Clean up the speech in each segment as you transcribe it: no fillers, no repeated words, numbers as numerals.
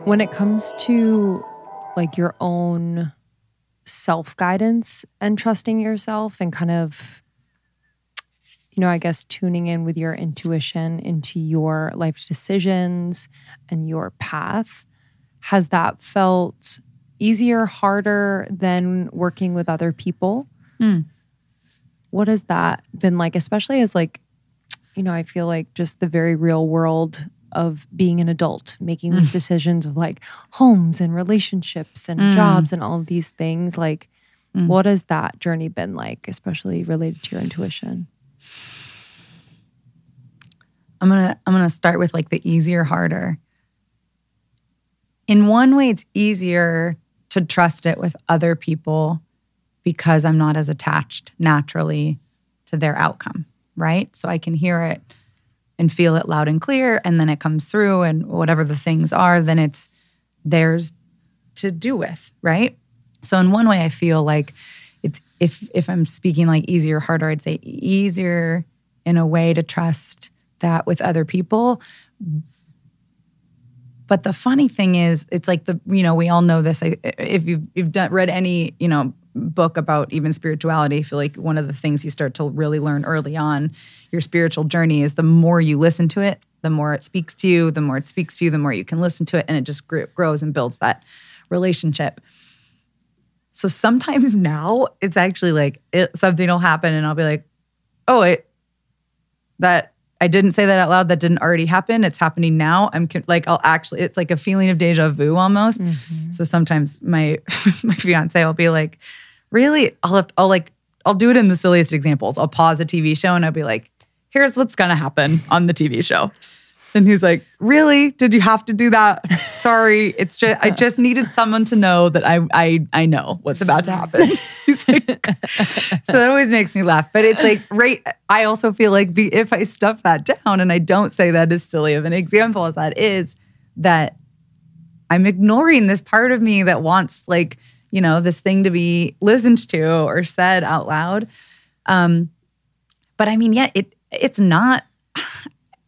When it comes to like your own self-guidance and trusting yourself and kind of, I guess tuning in with your intuition into your life decisions and your path, has that felt easier, harder than working with other people? What has that been like, especially as like, I feel like just the very real world of being an adult, making these decisions of like homes and relationships and jobs and all of these things. Like, what has that journey been like, especially related to your intuition? I'm gonna start with like the easier, harder. In one way, it's easier to trust it with other people because I'm not as attached naturally to their outcome, right? So I can hear it and feel it loud and clear, and then it comes through, and whatever the things are, then it's theirs to do with, right? So in one way, I feel like it's if I'm speaking like easier, harder, I'd say easier in a way to trust that with other people. But the funny thing is, it's like we all know this. If you've read any, book about even spirituality, I feel like one of the things you start to really learn early on your spiritual journey is the more you listen to it, the more it speaks to you, the more it speaks to you, the more you can listen to it, and it just grows and builds that relationship. So sometimes now it's actually like something will happen and I'll be like, oh, that I didn't say that out loud. That didn't already happen. It's happening now. It's like a feeling of deja vu almost. So sometimes my fiance will be like, really? I'll do it in the silliest examples. I'll pause a TV show and I'll be like, here's what's going to happen on the TV show. And he's like, really? Did you have to do that? Sorry. It's just, I just needed someone to know that I know what's about to happen. He's like, so that always makes me laugh. But it's like, right. I also feel like if I stuff that down and I don't say that as silly of an example as that is, that I'm ignoring this part of me that wants like, this thing to be listened to or said out loud. But I mean, yeah, it's not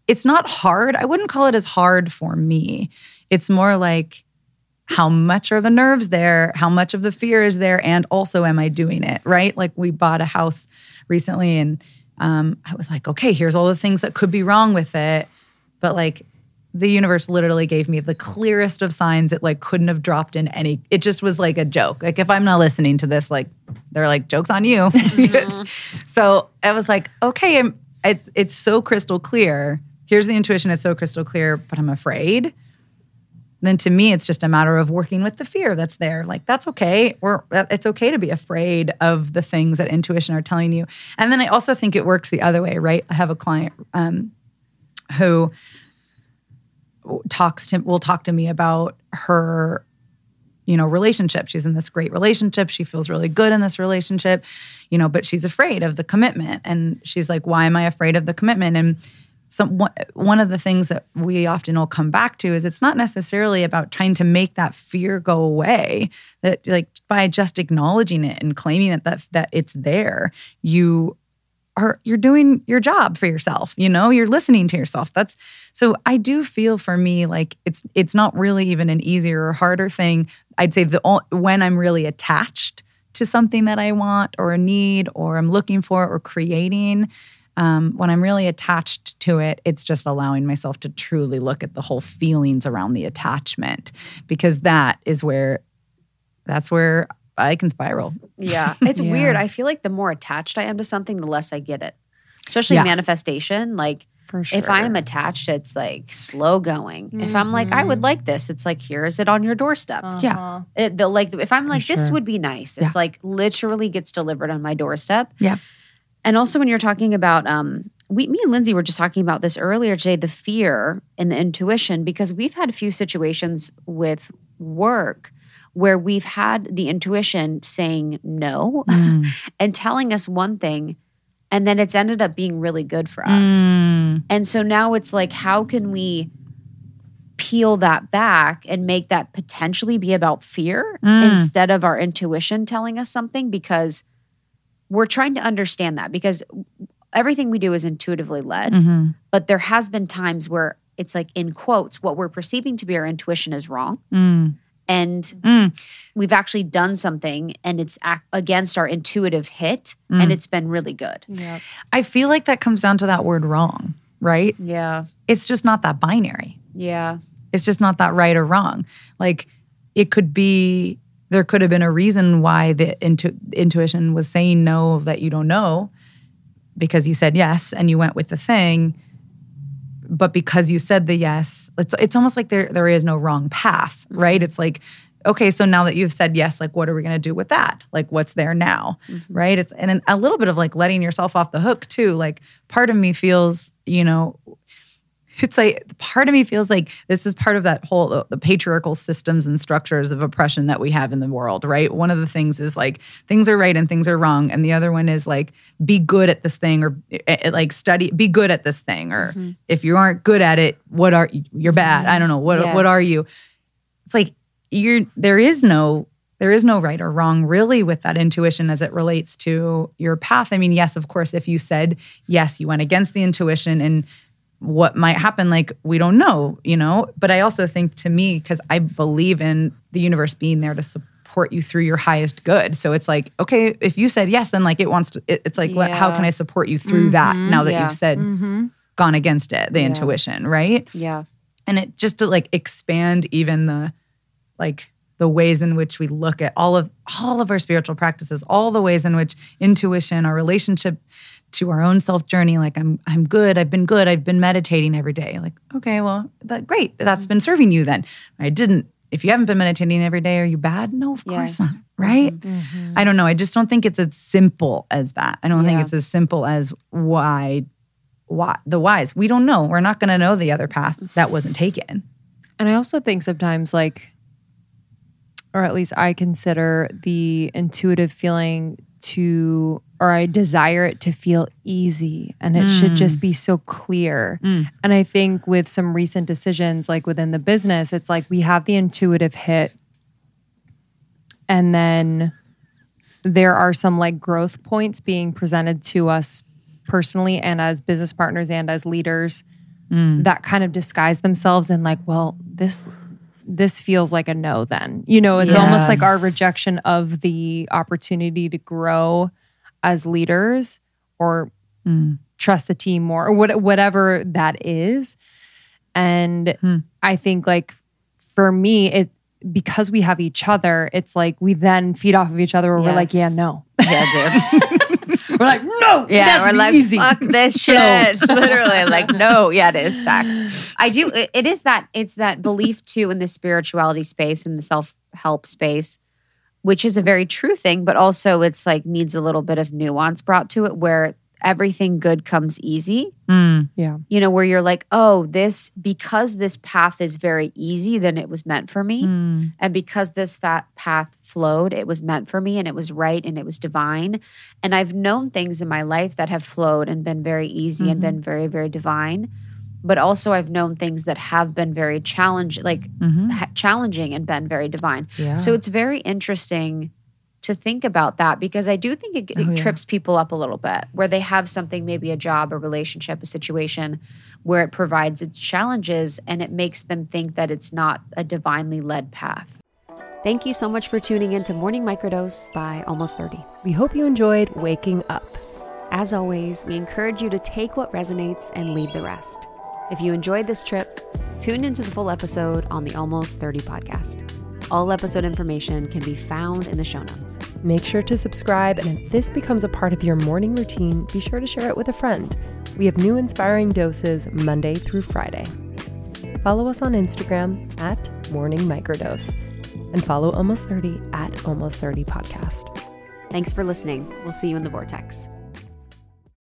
hard. I wouldn't call it as hard for me. It's more like, how much are the nerves there? How much of the fear is there? And also, am I doing it, right? Like we bought a house recently and I was like, okay, here's all the things that could be wrong with it. But like the universe literally gave me the clearest of signs. It like couldn't have dropped in any, it just was like a joke. Like if I'm not listening to this, like they're like, joke's on you. So I was like, okay, it's so crystal clear. Here's the intuition. It's so crystal clear, but I'm afraid. Then to me, it's just a matter of working with the fear that's there. Like, that's okay. It's okay to be afraid of the things that intuition are telling you. And then I also think it works the other way, right? I have a client who will talk to me about her, relationship. She's in this great relationship. She feels really good in this relationship, but she's afraid of the commitment. And she's like, why am I afraid of the commitment? And one of the things that we often will come back to is it's not necessarily about trying to make that fear go away. That like by just acknowledging it and claiming that it's there, you're doing your job for yourself. You're listening to yourself. So I do feel for me like it's not really even an easier or harder thing. I'd say when I'm really attached to something that I want or a need or I'm looking for or creating. When I'm really attached to it, it's just allowing myself to truly look at the whole feelings around the attachment, because that's where I can spiral. Yeah. It's weird. I feel like the more attached I am to something, the less I get it. Especially manifestation. Like, for sure. If I am attached, it's like slow going. If I'm like, I would like this, it's like, here is it on your doorstep. Yeah. If I'm like, this would be nice, it's like literally gets delivered on my doorstep. Yeah. And also when you're talking about, me and Lindsey were just talking about this earlier today, the fear and the intuition, because we've had a few situations with work where we've had the intuition saying no and telling us one thing, and then it's ended up being really good for us. And so now it's like, how can we peel that back and make that potentially be about fear instead of our intuition telling us something? Because we're trying to understand that, because everything we do is intuitively led, but there has been times where it's like in quotes, what we're perceiving to be our intuition is wrong. And we've actually done something and it's against our intuitive hit and it's been really good. Yeah. I feel like that comes down to that word wrong, right? Yeah. It's just not that binary. Yeah. It's just not that right or wrong. Like it could be, there could have been a reason why the intuition was saying no that you don't know because you said yes and you went with the thing. But because you said the yes, it's almost like there is no wrong path, right? It's like, okay, so now that you've said yes, like what are we going to do with that? Like what's there now, right? It's and a little bit of like letting yourself off the hook too. Like part of me feels, it's like part of me feels like this is part of that whole the patriarchal systems and structures of oppression that we have in the world, right? One of the things is like things are right and things are wrong, and the other one is like be good at this thing or like be good at this thing, or if you aren't good at it, you're bad. I don't know what are you? It's like there is no right or wrong really with that intuition as it relates to your path. I mean, yes, of course, if you said yes, you went against the intuition and what might happen, like we don't know, but I also think to me, because I believe in the universe being there to support you through your highest good. So it's like, okay, if you said yes, then like it wants to, it's like, how can I support you through that now that you've said gone against it, the intuition, right? Yeah. And it just to like expand even the ways in which we look at all of our spiritual practices, all the ways in which intuition, our relationship to our own self journey, like I'm good, I've been meditating every day. Like, okay, well, great, that's been serving you then. If you haven't been meditating every day, are you bad? No, of course not, right? I don't know. I just don't think it's as simple as that. I don't think it's as simple as why the whys. We don't know. We're not going to know the other path that wasn't taken. And I also think sometimes or at least I consider the intuitive feeling or I desire it to feel easy, and it should just be so clear. And I think with some recent decisions, like within the business, it's like we have the intuitive hit, and then there are some like growth points being presented to us personally and as business partners and as leaders that kind of disguise themselves in like, well, this feels like a no then. It's almost like our rejection of the opportunity to grow as leaders or trust the team more or whatever that is. And I think like for me, because we have each other, it's like we then feed off of each other where we're like, yeah, no. Yeah, dude. We're like, no. Yeah, we're like, easy. fuck this shit. Literally, like, no. Yeah, it is facts. I do. It's that belief too in the spirituality space and the self-help space, which is a very true thing, but also it's like needs a little bit of nuance brought to it where everything good comes easy. Yeah. Where you're like, oh, because this path is very easy, then it was meant for me. And because this path flowed, it was meant for me and it was right and it was divine. And I've known things in my life that have flowed and been very easy and been very, very divine. But also I've known things that have been very challenging and been very divine. Yeah. So it's very interesting to think about that because I do think it trips people up a little bit where they have something, maybe a job, a relationship, a situation where it provides its challenges and it makes them think that it's not a divinely led path. Thank you so much for tuning in to Morning Microdose by Almost 30. We hope you enjoyed waking up. As always, we encourage you to take what resonates and leave the rest. If you enjoyed this trip, tune into the full episode on the Almost 30 podcast. All episode information can be found in the show notes. Make sure to subscribe, and if this becomes a part of your morning routine, be sure to share it with a friend. We have new inspiring doses Monday through Friday. Follow us on Instagram at Morning Microdose, and follow Almost 30 at Almost 30 Podcast. Thanks for listening. We'll see you in the vortex.